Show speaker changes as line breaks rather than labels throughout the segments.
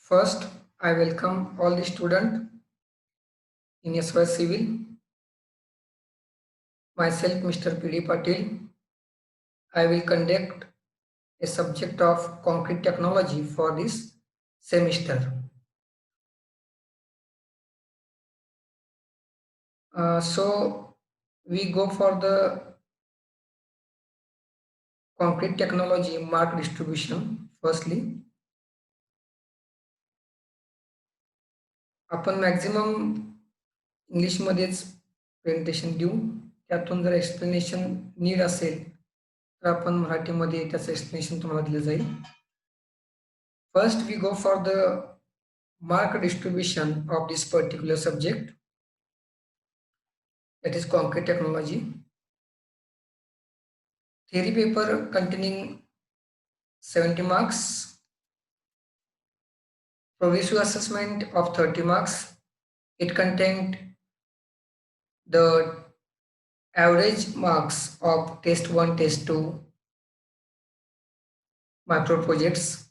First, I welcome all the students in SY Civil. Myself, Mr. P.D. Patil. I will conduct a subject of concrete technology for this semester. So we go for the concrete technology mark distribution. Firstly, आपण maximum इंग्लिशमध्येच presentation देऊ. त्यातून जर explanation need असेल तर आपण मराठीमध्ये त्याचं एक्सप्लेनेशन तुम्हाला दिलं जाईल. First, we go for the mark distribution of this particular subject, that is concrete technology. Theory paper containing 70 marks, progressive assessment of 30 marks. It contained the average marks of test 1, test 2 micro projects.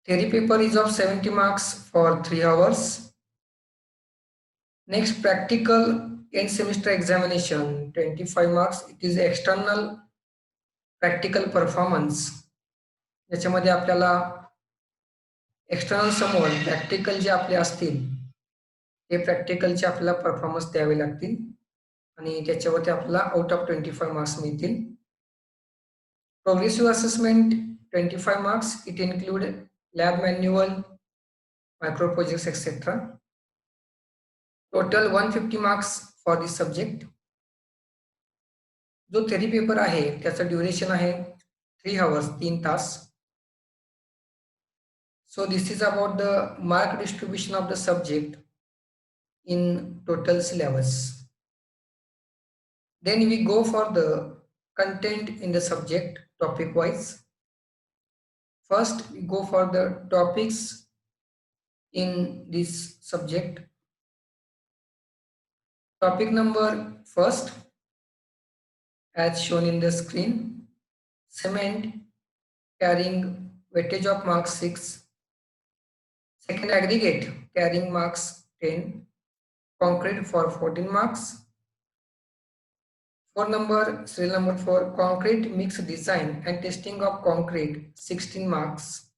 Theory paper is of 70 marks for 3 hours. Next, practical end semester examination, 25 marks. It is external practical performance. याच्यामध्ये आपल्याला external समोर practical जे आपले असतील ते प्रॅक्टिकलचे आपल्याला performance द्यावे लागतील आणि त्याच्यावरती आपल्याला आउट ऑफ 25 मार्क्स मिळतील. Progressive assessment 25 marks. It include lab manual, micro projects etcetera. Total 150 marks for this subject. जो थेरी पेपर आहे त्याचं ड्युरेशन आहे 3 hours, 3 Tas. So this is about the mark distribution of the subject in total syllabus. Then we go for the content in the subject topic wise. First, we go for the topics in this subject. Topic number first, as shown in the screen, cement carrying weightage of marks 6. Second, aggregate carrying marks 10. Concrete for 14 marks. serial number 4, concrete mix design and testing of concrete, 16 marks.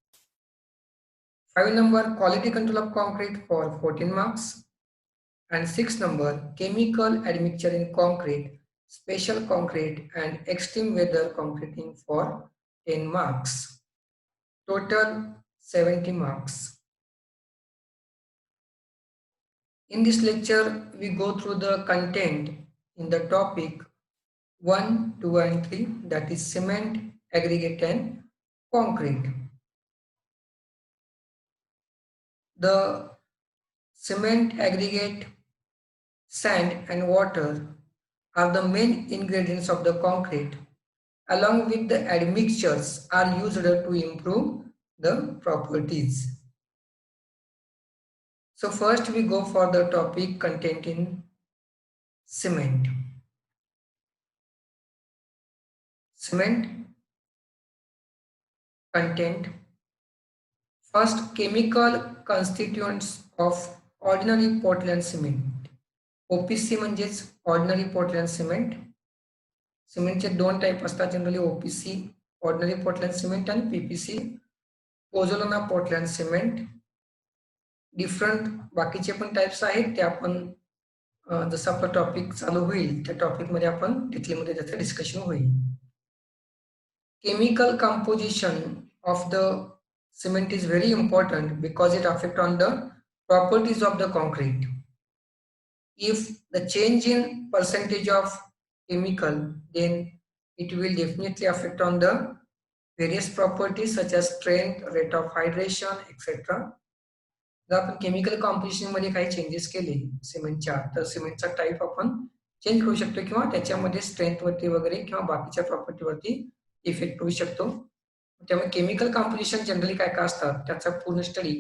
5 number, quality control of concrete for 14 marks. And 6 number, chemical admixture in concrete, special concrete and extreme weather concreting for 10 marks. Total 70 marks. In this lecture, we go through the content in the topic 1, 2 and 3, that is cement, aggregate and concrete. The cement, aggregate, sand and water are the main ingredients of the concrete. Along with the admixtures are used to improve the properties. So first we go for the topic content in cement. Cement content. First, chemical constituents of ordinary Portland cement. OPC म्हणजेच ordinary Portland cement. सिमेंटचे 2 type असतात generally, OPC ordinary Portland cement आणि PPC pozzolana Portland cement. Different बाकीचे पण types आहेत ते आपण जसं आपला टॉपिक चालू होईल त्या टॉपिक मध्ये आपण डिटेलमध्ये त्याचं डिस्कशन होईल. Chemical composition of the cement is very important because it affects on the properties of the concrete. If the change in percentage of chemical, then it will definitely affect on the various properties such as strength, rate of hydration, etc. जर आपण chemical composition मध्ये काही changes केले सिमेंटच्या, तर सिमेंटचा type आपण change करू शकतो किंवा त्याच्यामध्ये स्ट्रेंथ वरती वगैरे किंवा बाकीच्या प्रॉपर्टी वरती इफेक्ट होऊ शकतो. त्यामुळे केमिकल कॉम्पोजिशन जनरली काय काय असतात त्याचा पूर्ण स्टडी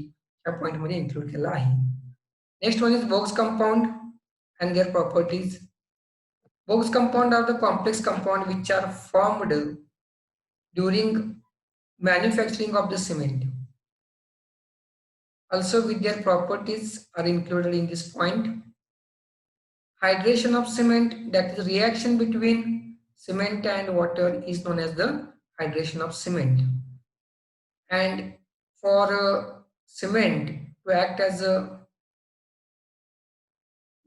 या पॉइंट मध्ये इन्क्लूड केला आहे. Next one is box compound and their properties. Box compound are the complex compound which are formed during manufacturing of the cement. also with their properties are included in this point. Hydration of cement, that is reaction between cement and water, is known as the hydration of cement. And for cement to act as a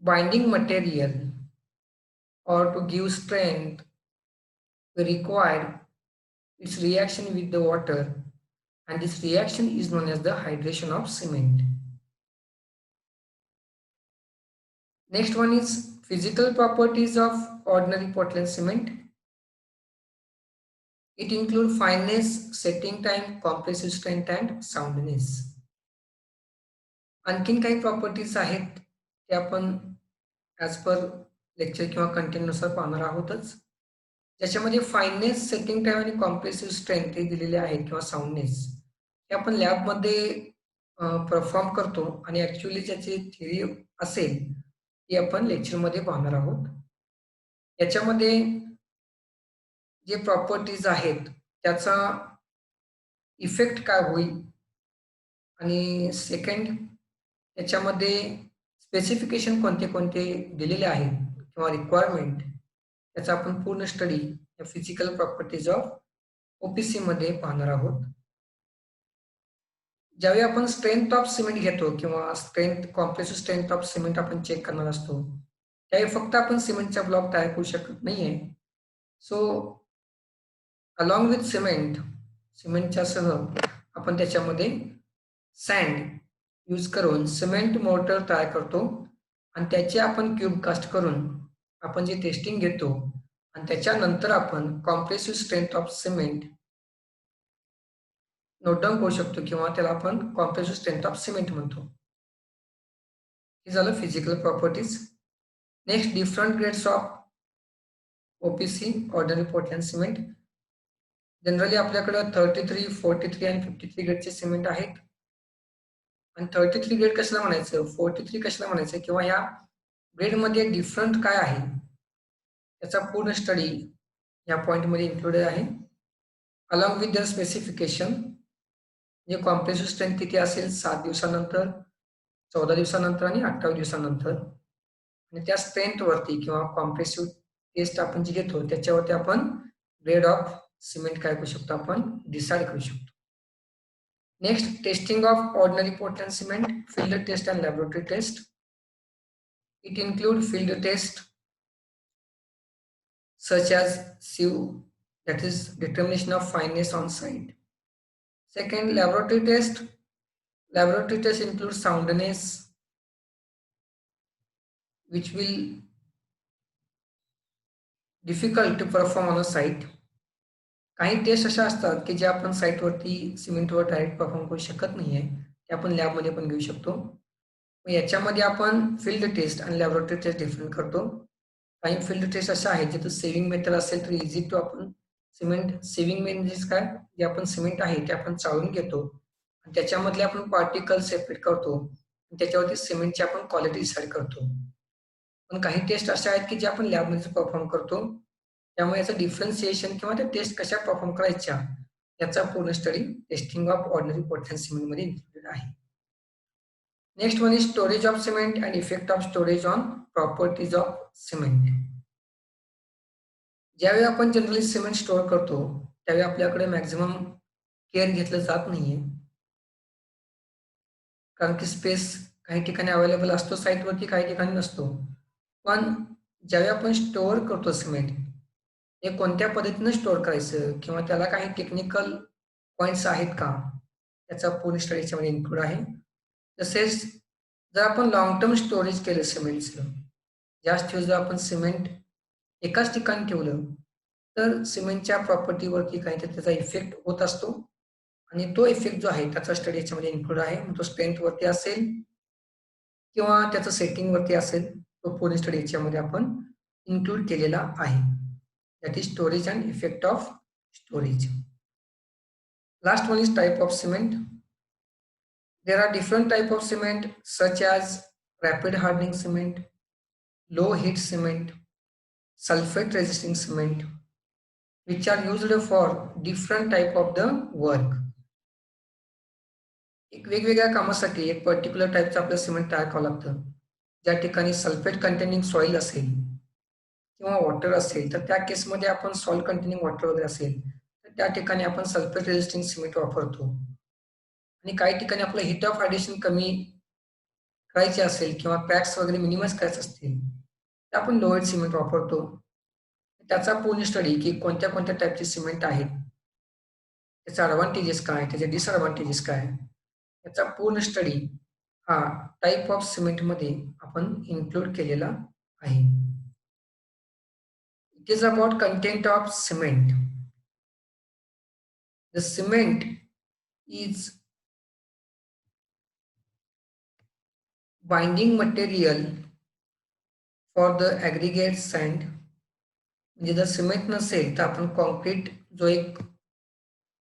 binding material or to give strength, we require its reaction with the water, and this reaction is known as the hydration of cement. Next one is physical properties of ordinary Portland cement. It includes fineness, setting time, compressive strength and soundness. आणखीन काही properties आहेत ते आपण as per lecture किंवा कंटेंटनुसार पाहणार आहोतच. ज्याच्यामध्ये fineness, setting time आणि compressive strength हे दिलेले आहेत किंवा साऊंडनेस हे आपण लॅबमध्ये परफॉर्म करतो आणि ॲक्च्युअली ज्याची थिअरी असेल ती आपण लेक्चरमध्ये पाहणार आहोत. याच्यामध्ये जे प्रॉपर्टीज आहेत त्याचा इफेक्ट काय होईल आणि सेकंड त्याच्यामध्ये स्पेसिफिकेशन कोणते कोणते दिलेले आहेत किंवा रिक्वायरमेंट त्याचा आपण पूर्ण स्टडी या फिजिकल प्रॉपर्टीज ऑफ ओपीसी मध्ये पाहणार आहोत. ज्यावेळी आपण स्ट्रेंथ ऑफ सिमेंट घेतो किंवा strength compressive strength of cement आपण चेक करणार असतो त्यावेळी फक्त आपण सिमेंटचा ब्लॉक तयार करू शकत नाहीये. सो अलॉंग विथ सिमेंटच्या सह आपण त्याच्यामध्ये सँड यूज करून सिमेंट मोर्टर तयार करतो आणि त्याचे आपण क्यूब कास्ट करून आपण जे टेस्टिंग घेतो आणि त्याच्यानंतर आपण compressive strength of cement note down करू शकतो किंवा त्याला आपण कॉम्प्रेसिव्ह स्ट्रेंथ ऑफ सिमेंट म्हणतो. हे झालं physical properties. Next different grades of OPC ordinary Portland cement. Generally आपल्याकडे 33, 43 आणि 53 ग्रेडचे सिमेंट आहेत. आणि 33 ग्रेड कशाला म्हणायचं, 43 कशाला म्हणायचं किंवा या ग्रेडमध्ये डिफरंट काय आहे त्याचा पूर्ण स्टडी या पॉईंटमध्ये इन्क्लुडेड आहे. अलॉंग विथ द स्पेसिफिकेशन म्हणजे कॉम्प्रेसिव्ह स्ट्रेंथ किती असेल 7 दिवसानंतर, 14 दिवसानंतर आणि 28 दिवसानंतर. आणि त्या स्ट्रेंथवरती किंवा कॉम्प्रेसिव्ह टेस्ट आपण जी घेतो त्याच्यावरती आपण ग्रेड ऑफ सिमेंट काय करू शकतो आपण डिसाइड करू शकतो. Next, testing of ordinary Portland cement, field test and laboratory test. It includes field test such as sieve, that is determination of fineness on site. Second, laboratory test. Laboratory test includes soundness, which will difficult to perform on a site. काही test अशा असतात की जे आपण साईटवरती सिमेंटवर direct perform करू शकत नाहीये, ते आपण लॅबमध्ये पण घेऊ शकतो. याच्यामध्ये आपण फील्ड टेस्ट आणि लॅबोरेटरी टेस्ट डिफरंट करतो. काही फील्ड टेस्ट अशा आहेत जिथे सेव्हिंग मेथड असेल तर इझी टू आपण सिमेंट सेव्हिंग म्हणजे काय, जे आपण सिमेंट आहे ते आपण चाळून घेतो आणि त्याच्यामधले आपण पार्टिकल सेपरेट करतो आणि त्याच्यावरती सिमेंटची आपण क्वालिटी डिसाईड करतो. पण काही टेस्ट अशा आहेत की जे आपण लॅबमध्ये परफॉर्म करतो, त्यामुळे याचं डिफरन्सिएशन किंवा त्या टेस्ट कशा परफॉर्म करायच्या याचा पूर्ण study testing of ordinary Portland cement मध्ये इन्क्लुडेड आहे. Next one is storage of cement and effect of storage on properties of cement. ज्यावेळी आपण जनरली सिमेंट स्टोअर करतो त्यावेळी आपल्याकडे मॅक्झिमम केअर घेतलं जात नाहीये, कारण की स्पेस काही ठिकाणी अवेलेबल असतो साईटवरती, काही ठिकाणी नसतो. पण ज्यावेळी आपण स्टोअर करतो सिमेंट हे कोणत्या पद्धतीने स्टोअर करायचं किंवा त्याला काही टेक्निकल पॉईंट्स आहेत का याचा पूर्ण स्टडी याच्यामध्ये इन्क्लूड आहे. तसेच जर आपण लॉंग टर्म स्टोरेज केलं सिमेंटचं, जास्त दिवस जर आपण सिमेंट एकाच ठिकाणी ठेवलं तर सिमेंटच्या प्रॉपर्टीवरती काहीतरी त्याचा इफेक्ट होत असतो आणि तो इफेक्ट जो आहे त्याचा स्टडी याच्यामध्ये इन्क्लूड आहे. मग तो स्ट्रेंथवरती असेल किंवा त्याचं सेटिंगवरती असेल, तो पूर्ण स्टडी याच्यामध्ये आपण इन्क्लूड केलेला आहे. That is storage and effect of storage. Last one is type of cement. There are different type of cement such as rapid hardening cement, low heat cement, sulfate resisting cement, which are used for different type of the work. एक वेगवेगळ्या कामासाठी एक particular टाईपचं आपलं cement तयार करावं लागतं. ज्या ठिकाणी सल्फेट कंटेनिंग सॉइल असेल किंवा वॉटर असेल, तर त्या केसमध्ये आपण सॉइल कंटेनिंग वॉटर वगैरे असेल, तर त्या ठिकाणी आपण सल्फेट रेझिस्टिंग सिमेंट वापरतो. आणि काही ठिकाणी आपलं हीट ऑफ ॲडिशन कमी करायचे असेल किंवा क्रॅक्स वगैरे मिनिमाइज करायचे असतील, तर आपण लोएड सिमेंट वापरतो. त्याचा पूर्ण स्टडी की कोणत्या कोणत्या टाईपचे सिमेंट आहेत, त्याचे ॲडव्हांटेजेस काय, त्याचे डिसएडव्हांटेजेस काय, याचा पूर्ण स्टडी हा टाइप ऑफ सिमेंटमध्ये आपण इन्क्लूड केलेला आहे. It is about content of cement. The cement is binding material for the aggregate sand. म्हणजे जर सिमेंट नसेल तर आपण कॉन्क्रीट जो एक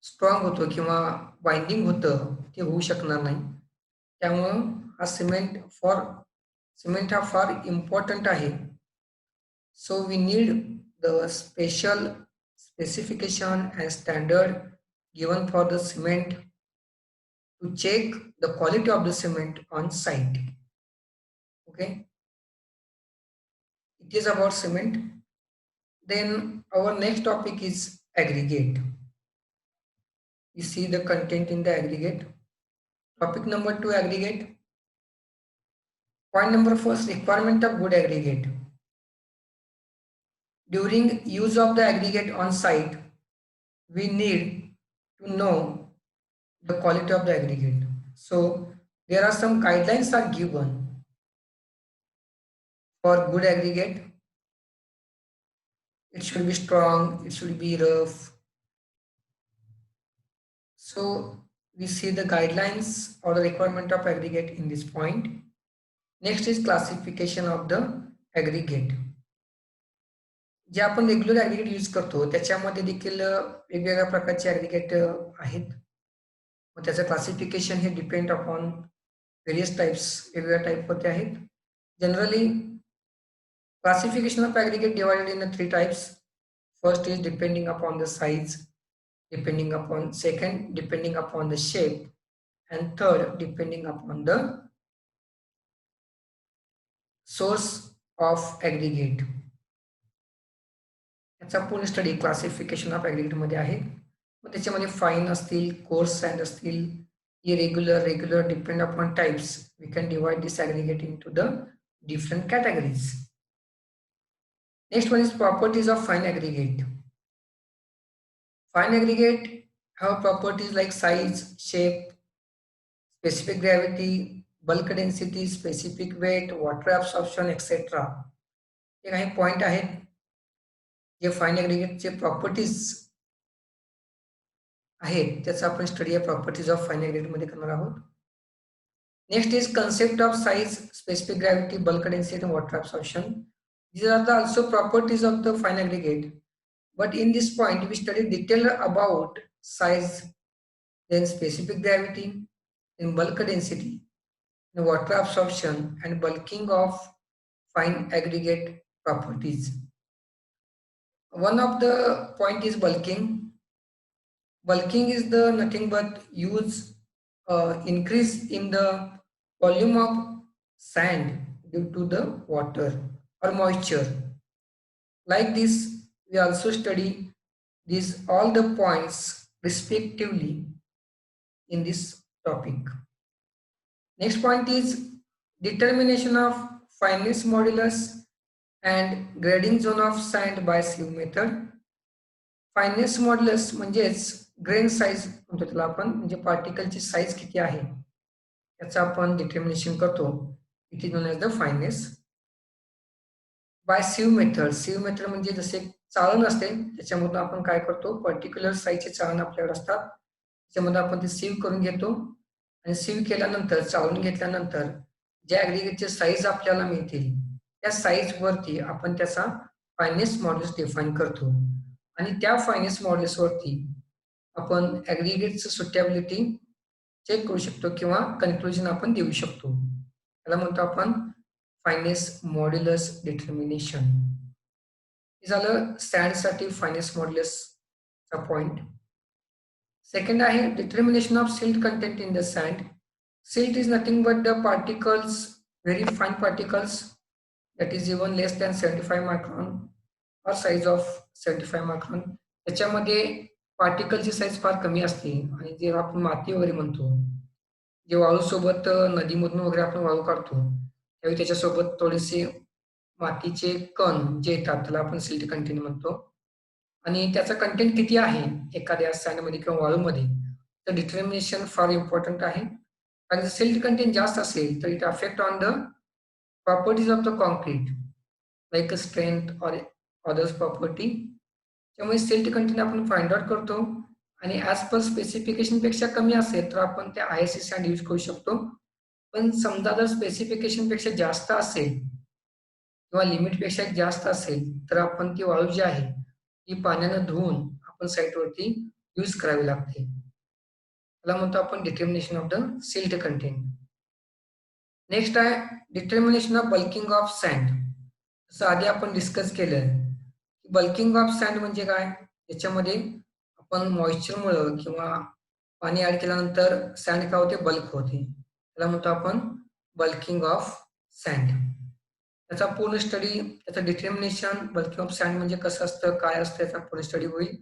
स्ट्रॉंग होतो किंवा बाइंडिंग होतं ते होऊ शकणार नाही. त्यामुळं हा सिमेंट हा फार इम्पॉर्टंट आहे. So we need the specification and standard given for the cement to check the quality of the cement on site. Okay, it is about cement. Then our next topic is aggregate. You see the content in the aggregate. Topic number 2, aggregate. Point number 4, requirement of good aggregate. During use of the aggregate on site, we need to know the quality of the aggregate. So there are some guidelines are given for good aggregate. It should be strong, it should be rough. So we see the guidelines or the requirement of aggregate in this point. Next is classification of the aggregate. जे आपण regular aggregate use करतो त्याच्यामध्ये देखील वेगवेगळ्या प्रकारचे aggregate आहेत. मग त्याचं classification हे depend upon various types वेगवेगळ्या टाईपवरती आहेत. Generally classification of aggregate divided in 3 types. First is depending upon the size, depending upon second, depending upon the shape, and third, depending upon the source of aggregate. याचा पूर्ण study classification of aggregate मध्ये आहे. मग त्याच्यामध्ये fine असतील, coarse sand असतील, irregular, regular, depend upon types. We can divide this aggregate into the different categories. Next one is properties of fine aggregate. Fine aggregate have properties like size, shape, specific gravity, bulk density, specific weight, water absorption, etc. हे काही point आहेत जे fine ॲग्रिगेटचे properties आहेत त्याचा आपण study या properties of fine aggregate मध्ये करणार आहोत. Next is concept of size, specific gravity, bulk density and water absorption. These are the also properties of the fine aggregate. But in this point, we study detail about size, then specific gravity, then bulk density, the water absorption, and bulking of fine aggregate properties. One of the point is bulking. Bulking is the nothing but increase in the volume of sand due to the water or moisture. Like this, we also study these all the points respectively in this topic. Next point is determination of fineness modulus and grading zone of sand by sieve method. Finance modulus म्हणजेच grain size म्हणतो त्याला आपण, म्हणजे पार्टिकलची size किती आहे याचं आपण determination करतो. It is known as the fineness by sieve method. Sieve method म्हणजे जसे चाळण असते त्याच्यामधून आपण काय करतो, पर्टिक्युलर साईजचे चाळण आपल्याकडे असतात त्याच्यामध्ये आपण ते सिव्ह करून घेतो आणि सिव्ह केल्यानंतर चाळून घेतल्यानंतर ज्या ॲग्रिगेटचे साईज आपल्याला मिळतील त्या साईज वरती आपण त्याचा फायनेस मॉड्युलस डिफाईन करतो आणि त्या फायनेस मॉड्युलसवरती आपण ॲग्रिगेटचं सुटेबिलिटी चेक करू शकतो किंवा कन्क्लुजन आपण देऊ शकतो. त्याला म्हणतो आपण फायनेस मॉड्युलस डिटर्मिनेशन. हे झालं सँडसाठी फायनेस मॉड्युलसचा पॉइंट. Second आहे determination of silt content in the sand. Silt is nothing but the particles, very fine particles, that is even less than 75 micron or size of 75 micron. त्याच्यामध्ये पार्टिकलची size फार कमी असते आणि जे आपण माती वगैरे म्हणतो, जे वाळूसोबत नदीमधून वगैरे आपण वाळू काढतो त्यावेळी त्याच्यासोबत थोडेसे मातीचे कण जे येतात त्याला आपण सिल्ट कंटेंट म्हणतो. आणि त्याचा कंटेंट किती आहे एखाद्या सँडमध्ये किंवा वाळूमध्ये तर डिटर्मिनेशन फार इम्पॉर्टंट आहे. कारण सिल्ट कंटेंट जास्त असेल तर it affect on the properties of the concrete like strength or others property. त्यामुळे सिल्ट कंटेंट आपण फाइंड आउट करतो आणि ॲज पर स्पेसिफिकेशनपेक्षा कमी असेल तर आपण त्या ISA सँड यूज करू शकतो. पण समजा जर स्पेसिफिकेशनपेक्षा जास्त असेल किंवा लिमिटपेक्षा जास्त असेल तर आपण ती वाळू जी आहे ती पाण्यानं धुवून आपण साईटवरती यूज करावी लागते. त्याला म्हणतो आपण determination of the silt content. Next आहे determination of bulking of sand. जसं आधी आपण डिस्कस केलं की बल्किंग ऑफ सँड म्हणजे काय, याच्यामध्ये आपण मॉइश्चरमुळं किंवा पाणी ऍड केल्यानंतर सँड काय होते, बल्क होते. त्याला म्हणतो आपण बल्किंग ऑफ सँड. त्याचा पूर्ण स्टडी, त्याचं डिटर्मिनेशन, बल्किंग ऑफ सँड म्हणजे कसं असतं, काय असतं, याचा पूर्ण स्टडी होईल.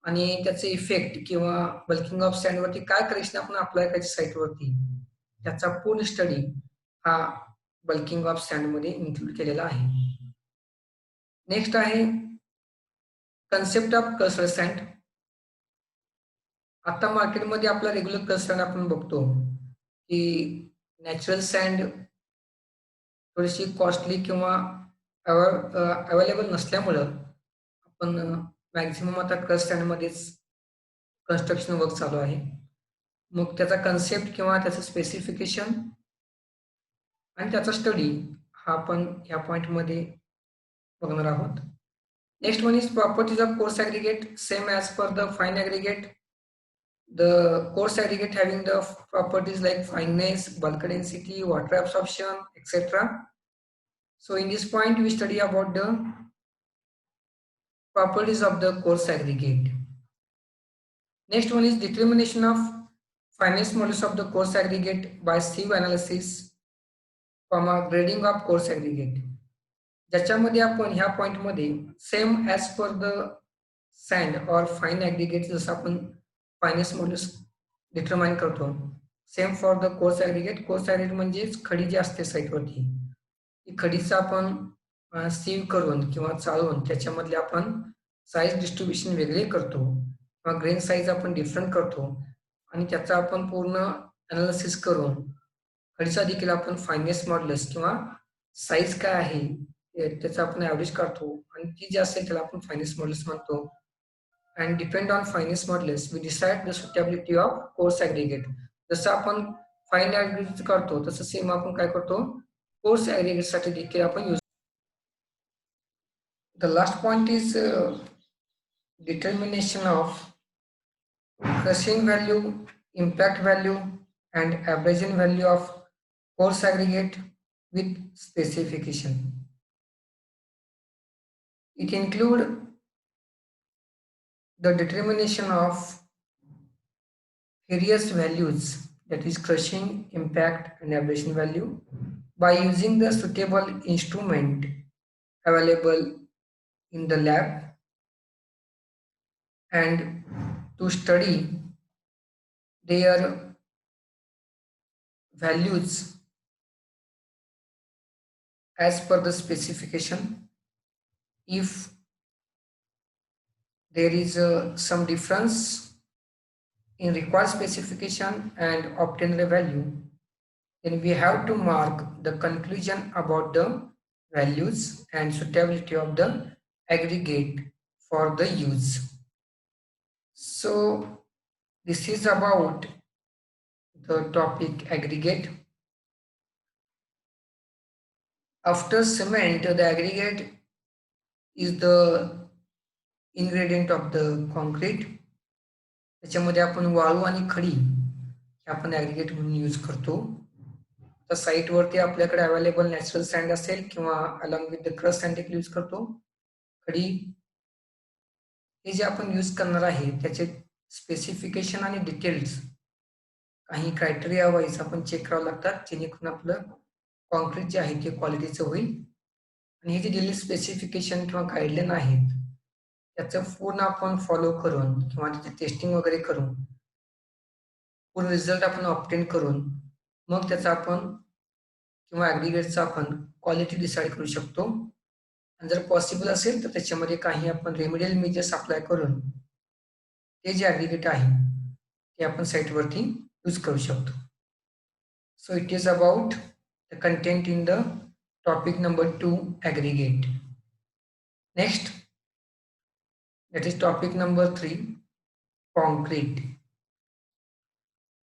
आणि त्याचे इफेक्ट किंवा बल्किंग ऑफ सँडवरती काय करेक्शन आपण अप्लाय करायची साईटवरती, त्याचा पूर्ण स्टडी हा बल्किंग ऑफ सँडमध्ये इन्क्लूड केलेला आहे. नेक्स्ट आहे कन्सेप्ट ऑफ कल्चरल सँड. आता मार्केटमध्ये आपला रेग्युलर कल्चर सँड आपण बघतो की नॅचरल सँड थोडीशी कॉस्टली किंवा अवेलेबल नसल्यामुळं आपण मॅक्झिमम आता कल्चर सँडमध्येच कन्स्ट्रक्शन वर्क चालू आहे. मग त्याचा कन्सेप्ट किंवा त्याचं स्पेसिफिकेशन आणि त्याचा स्टडी हा आपण या पॉईंटमध्ये बघणार आहोत. Next one is properties of course aggregate. Same as per the fine aggregate, the coarse aggregate having the properties like fineness, bulk density, water absorption, etc. So in this point we study about the properties of the coarse aggregate. Next one is determination of fineness modulus of the coarse aggregate by sieve analysis from a grading of coarse aggregate. ज्याच्यामध्ये आपण ह्या point मध्ये same as per the sand or fine aggregate, जसं आपण fineness modules determine करतो, same for the coarse aggregate. Coarse aggregate म्हणजेच खडी जी असते साईटवरती, ती खडीचं आपण सीव करून किंवा चाळून त्याच्यामधले आपण साईज डिस्ट्रीब्युशन वेगळे करतो किंवा ग्रेन साईज आपण डिफरंट करतो आणि त्याचा आपण पूर्ण अनालिसिस करून खडीचा देखील आपण फायनेस मॉड्यूलस किंवा साईज काय आहे त्याचा आपण ॲव्हरेज काढतो आणि ती जी असेल त्याला आपण फायनेस मॉड्यूलस म्हणतो. and depend on fineness modulus we decide the suitability of coarse aggregate. जसं आपण फाईन ॲग्रिगेट करतो तसं सेम आपण काय करतो, कोर्स ॲग्रिगेट साठी देखील आपण use. The last point is determination of crushing value, impact value and abrasion value of coarse aggregate with specification. It include the determination of various values, that is crushing, impact and abrasion value, by using the suitable instrument available in the lab and to study their values as per the specification. If there is some difference in required specification and obtained value, then we have to mark the conclusion about the values and suitability of the aggregate for the use. So this is about the topic aggregate. After cement, the aggregate is the ingredient of the concrete. त्याच्यामध्ये आपण वाळू आणि खडी हे आपण aggregate म्हणून use करतो. तर साईटवरती आपल्याकडे अवेलेबल नॅचरल सँड असेल किंवा along with the crush sand देखील यूज करतो. खडी हे जे आपण यूज करणार आहे त्याचे स्पेसिफिकेशन आणि डिटेल्स काही क्रायटेरिया वाईज आपण चेक करावं लागतात, जेणेकरून आपलं कॉन्क्रीट जे आहे ते क्वालिटीचं होईल. आणि हे जे दिलेले स्पेसिफिकेशन किंवा गाईडलाईन आहेत त्याचं पूर्ण आपण फॉलो करून किंवा त्याची टेस्टिंग वगैरे करून पूर्ण रिझल्ट आपण ऑब्टेन करून मग त्याचा आपण किंवा ॲग्रिगेटचा आपण क्वालिटी डिसाईड करू शकतो. आणि जर पॉसिबल असेल तर त्याच्यामध्ये काही आपण रेमेडियल मेजर्स अप्लाय करून ते जे ॲग्रिगेट आहे ते आपण साईटवरती यूज करू शकतो. So it is about the content in the topic number 2 aggregate. Next, that is topic number 3, concrete.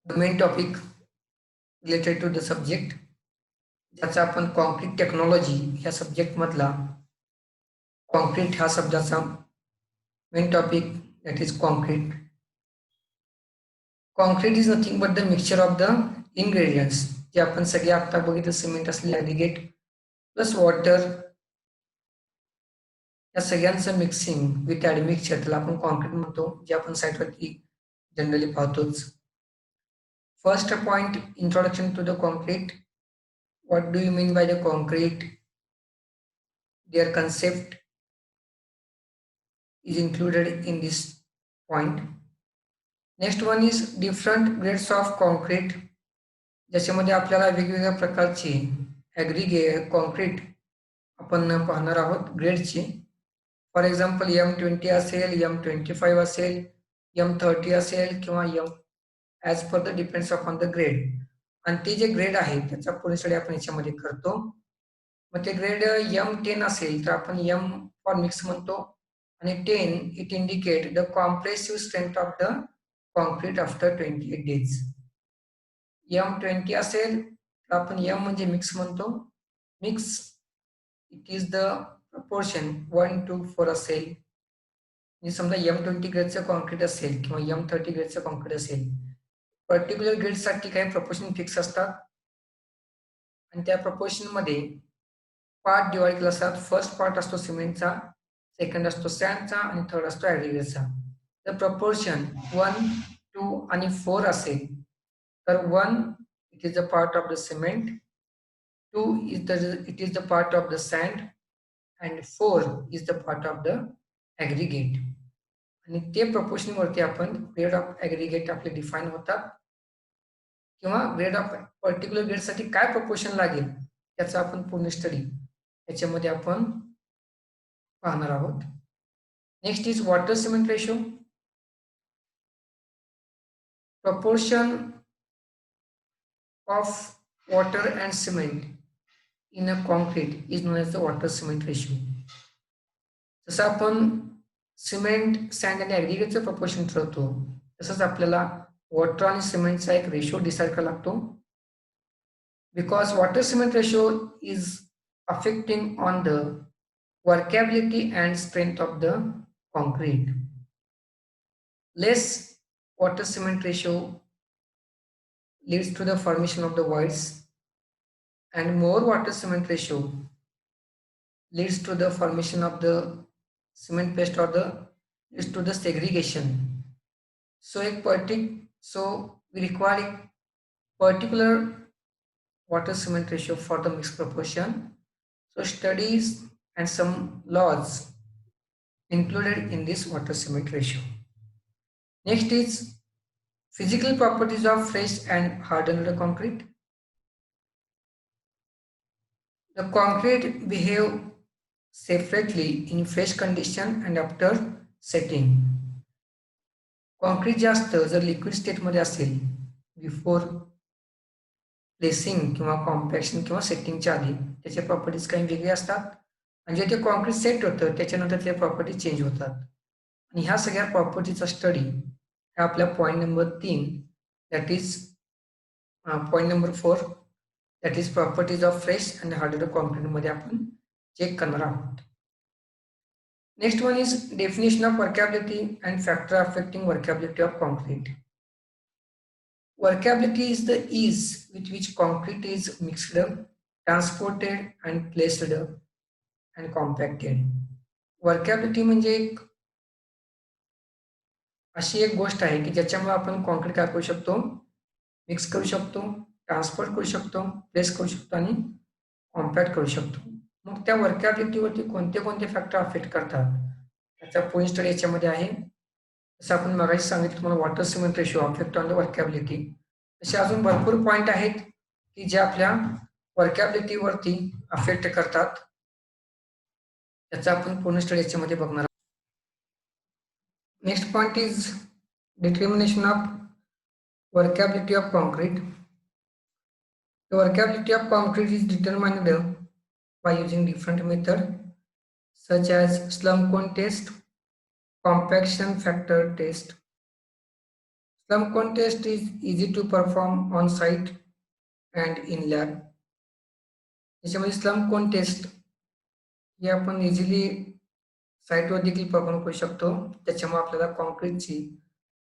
The main topic related to the subject, ज्याचा आपण कॉन्क्रीट टेक्नॉलॉजी ह्या सब्जेक्ट मधला कॉन्क्रीट ह्या शब्दाचा main topic that is concrete. Concrete is nothing but the mixture of the ingredients, जे आपण सगळे आता बघितलं सिमेंट असलेले ॲग्रिगेट प्लस वॉटर या सगळ्यांचं मिक्सिंग विथ ॲडमिक्सचर त्याला आपण कॉन्क्रीट म्हणतो, जे आपण साईटवरती generally पाहतोच. First point, introduction to the concrete. What do you mean by the concrete? Their concept is included in this point. Next one is different grades of concrete. ज्याच्यामध्ये आपल्याला वेगवेगळ्या प्रकारची aggregate concrete आपण पाहणार आहोत ग्रेडची. For example M20 असेल, M25 असेल, M30 असेल किंवा as per the depends upon the grade. आणि ते जे ग्रेड आहे त्याचा पूर्ण स्टडी आपण याच्यामध्ये करतो. मग ते ग्रेड M10 असेल तर आपण M फॉर मिक्स म्हणतो आणि 10 it indicate the compressive strength of the concrete after 28 days. M20 असेल तर आपण M म्हणजे मिक्स म्हणतो. Mix it is the proportion 1:4 असेल. म्हणजे समजा M20 ग्रेडचं कॉन्क्रीट असेल किंवा M30 ग्रेडचं कॉन्क्रीट असेल, पर्टिक्युलर ग्रेडसाठी काही प्रपोर्शन फिक्स असतात आणि त्या प्रपोर्शनमध्ये पार्ट डिवाइड केला असतात. फर्स्ट पार्ट असतो सिमेंटचा, सेकंड असतो सँडचा आणि थर्ड असतो ॲग्रिगेटचा. तर प्रपोर्शन 1, 2 आणि 4 असेल तर 1 it is the part of the cement, 2 it is the part of the sand and 4 is the part of the aggregate. आणि ते प्रपोर्शनवरती आपण ग्रेड ऑफ ॲग्रिगेट आपले डिफाईन होतात किंवा ग्रेड ऑफ पर्टिक्युलर ग्रेडसाठी काय प्रपोर्शन लागेल त्याचा आपण पूर्ण स्टडी याच्यामध्ये आपण पाहणार आहोत. Next is water cement ratio. Proportion of water and cement in a concrete is known as the water cement ratio. जसं आपण सिमेंट, सँड आणि ॲग्रिगेटचं प्रपोर्शन ठरवतो तसंच आपल्याला वॉटर आणि सिमेंटचा एक रेशो डिसाईड करावा लागतो. Because water cement ratio is affecting on the workability and strength of the concrete. Less water cement ratio leads to the formation of the voids and more water cement ratio leads to the formation of the cement paste or the leads to the segregation. So we require a particular water cement ratio for the mixed proportion. So studies and some laws included in this water cement ratio. Next is physical properties of fresh and hardened concrete. The concrete behave separately in fresh condition and after setting. Concrete जास्त जर liquid state मध्ये असेल before placing किंवा compaction किंवा सेटिंगच्या आधी त्याचे properties काही वेगळे असतात आणि जे ते कॉन्क्रीट सेट होतं त्याच्यानंतर त्या प्रॉपर्टी चेंज होतात. आणि ह्या सगळ्या प्रॉपर्टीचा स्टडी हा आपल्या point number 3 that is point number 4 that is properties of fresh and harden concrete मध्ये आपण चेक करणार आहोत. Next one is definition of workability and factor affecting workability of concrete. Workability is the ease with which concrete is mixed, transported and placed and compacted. Workability म्हणजे एक अशी एक गोष्ट आहे की ज्याच्यामुळे आपण कॉन्क्रीट काय करू शकतो, मिक्स करू शकतो, ट्रान्सपोर्ट करू शकतो, प्लेस करू शकतो आणि कॉम्पॅक्ट करू शकतो. मग त्या वर्कॅबिलिटीवरती कोणते कोणते फॅक्टर अफेक्ट करतात त्याचा पॉईंट स्टडी याच्यामध्ये आहे. जसं आपण मगाशी सांगितलं तुम्हाला water cement ratio affect on the workability. असे अजून भरपूर पॉईंट आहेत की जे आपल्या वर्कॅबिलिटीवरती अफेक्ट करतात. त्याचा आपण पूर्ण स्टडी याच्यामध्ये बघणार आहोत. Next point is determination of workability of concrete. The workability of concrete is determined by using different methods such as slump cone test, compaction factor test. Slump cone test is easy to perform on site and in lab. याच्यामध्ये slump कोन test ही आपण easily साईटवर देखील perform करू शकतो. त्याच्यामुळे आपल्याला कॉन्क्रीटची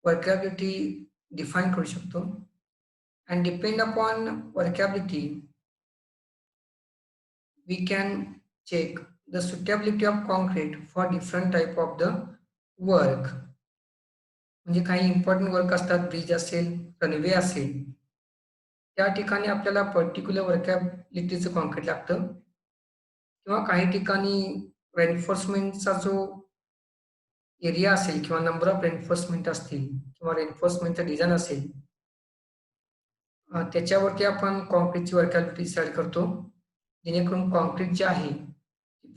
वर्कॅबिलिटी define करू शकतो. And depend upon workability, we can check the suitability of concrete for different type of the work. म्हणजे काही इम्पॉर्टंट वर्क असतात, ब्रिज असेल, रनवे असेल, त्या ठिकाणी आपल्याला पर्टिक्युलर वर्कॅबिलिटीचं कॉन्क्रीट लागतं. किंवा काही ठिकाणी रेन्फोर्समेंटचा जो एरिया असेल किंवा नंबर ऑफ रेन्फोर्समेंट असतील किंवा रेन्फोर्समेंटचं डिझाईन असेल, त्याच्यावरती आपण कॉन्क्रीटची वर्कॅबिलिटी डिसाईड करतो, जेणेकरून कॉन्क्रीट जे आहे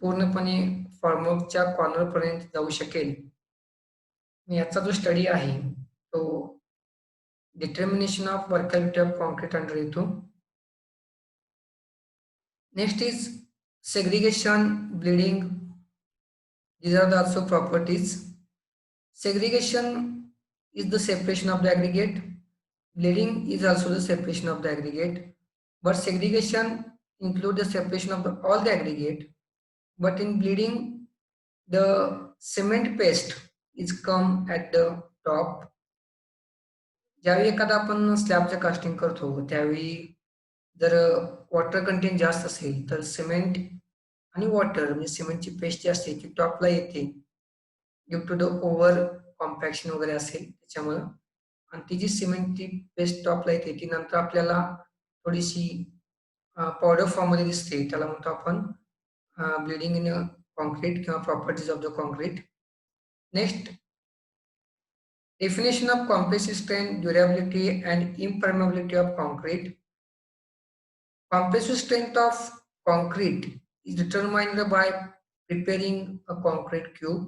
पूर्णपणे फॉर्मवर्कच्या कॉर्नरपर्यंत जाऊ शकेल. याचा जो स्टडी आहे तो determination of workability of concrete under येतो. Next is segregation, bleeding. These are the also properties. Segregation is the separation of the aggregate. Bleeding is also the separation of the aggregate. But segregation includes the separation of all the aggregate. But in bleeding, the cement paste is come at the top. ज्यावेळी एखादा आपण स्लॅबचं casting करतो त्यावेळी जर water content जास्त असेल तर cement आणि वॉटर म्हणजे सिमेंटची पेस्ट जी असते ती टॉपला येते due to the over compaction वगैरे असेल त्याच्यामुळं. आणि ती जी सिमेंटची पेस्ट टॉपला येते ती नंतर आपल्याला थोडीशी पावडर फॉर्ममध्ये दिसते, त्याला म्हणतो आपण ब्लिडिंग इन कॉन्क्रीट किंवा properties of the concrete. Next, definition of compressive strength, durability and impermeability of concrete. Compressive strength of concrete is determined by preparing a concrete cube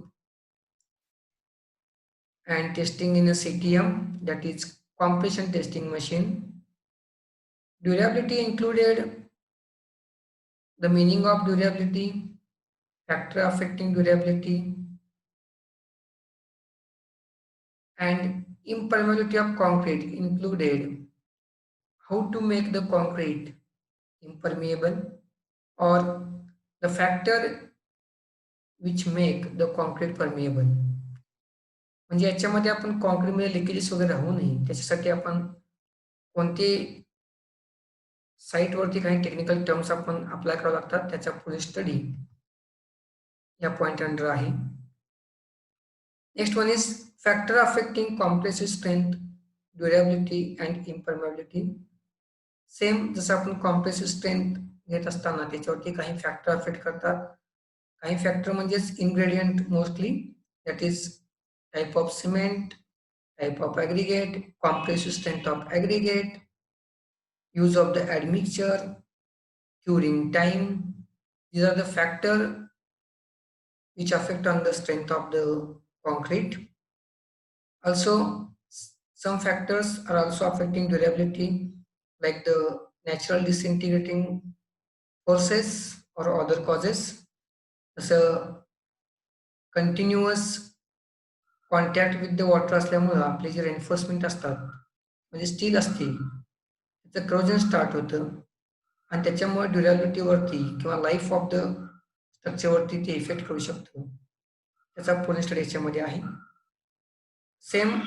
and testing in a CTM, that is compression testing machine. Durability included the meaning of durability, factor affecting durability, and impermeability of concrete included how to make the concrete impermeable or the factor which make the concrete permeable. म्हणजे याच्यामध्ये आपण कॉन्क्रीटमध्ये leakages वगैरे राहू नये त्याच्यासाठी आपण कोणते साईटवरती काही technical terms आपण अप्लाय करावे लागतात त्याचा पुढे स्टडी या पॉइंट अंडर आहे. Next one is factor affecting compressive strength, durability and इम्परमेबिलिटी. Same जसं आपण कॉम्प्रेसिव्ह स्ट्रेंथ घेत असताना त्याच्यावरती काही फॅक्टर अफेक्ट करतात. काही फॅक्टर म्हणजेच ingredient mostly, that is type of cement, type of aggregate, compressive strength of aggregate, use of the admixture, curing time. These are the factors which affect on the strength of the concrete. Also, some factors are also affecting durability, like the natural disintegrating forces or other causes. So, continuous contact with the water असल्यामुळं आपले जे reinforcement असतात म्हणजे steel असते त्याचं corrosion start होतं आणि त्याच्यामुळे ड्युरेबिलिटीवरती किंवा लाईफ ऑफ द स्ट्रक्चरवरती ते इफेक्ट करू शकतो. त्याचा पूर्ण स्टडी याच्यामध्ये आहे. सेम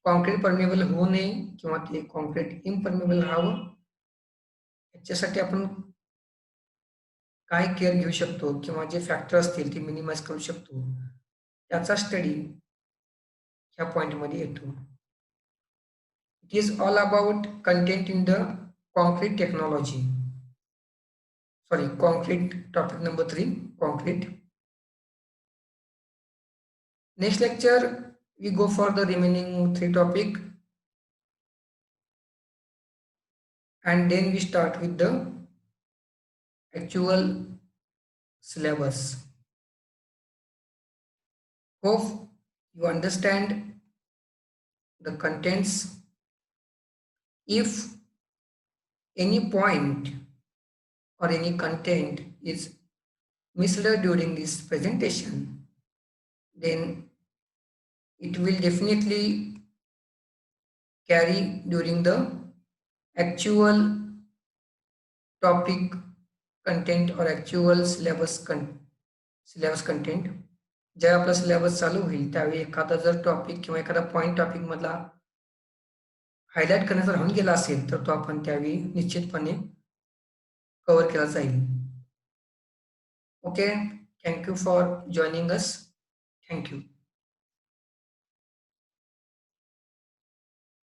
कॉन्क्रीट परमेबल होऊ नये किंवा ते कॉन्क्रीट इम्परमेबल राहावं याच्यासाठी आपण काय केअर घेऊ शकतो किंवा जे फॅक्टर असतील ते मिनिमाइज करू शकतो त्याचा स्टडी ह्या पॉइंटमध्ये येतो. It is all about content in the concrete technology. Sorry, concrete, topic number 3, concrete. Next lecture we go for the remaining 3 topic, and then we start with the actual syllabus. Hope you understand the contents. If any point or any content is misled during this presentation, then it will definitely carry during the actual topic content or actual syllabus content. जेव्हा आपला syllabus चालू होईल त्यावेळी एखादा जर topic किंवा एखादा point topic मधला हायलाइट करण्याचा राहून गेला असेल तर तो आपण त्यावेळी निश्चितपणे कव्हर केला जाईल. Okay, thank you for joining us. Thank you.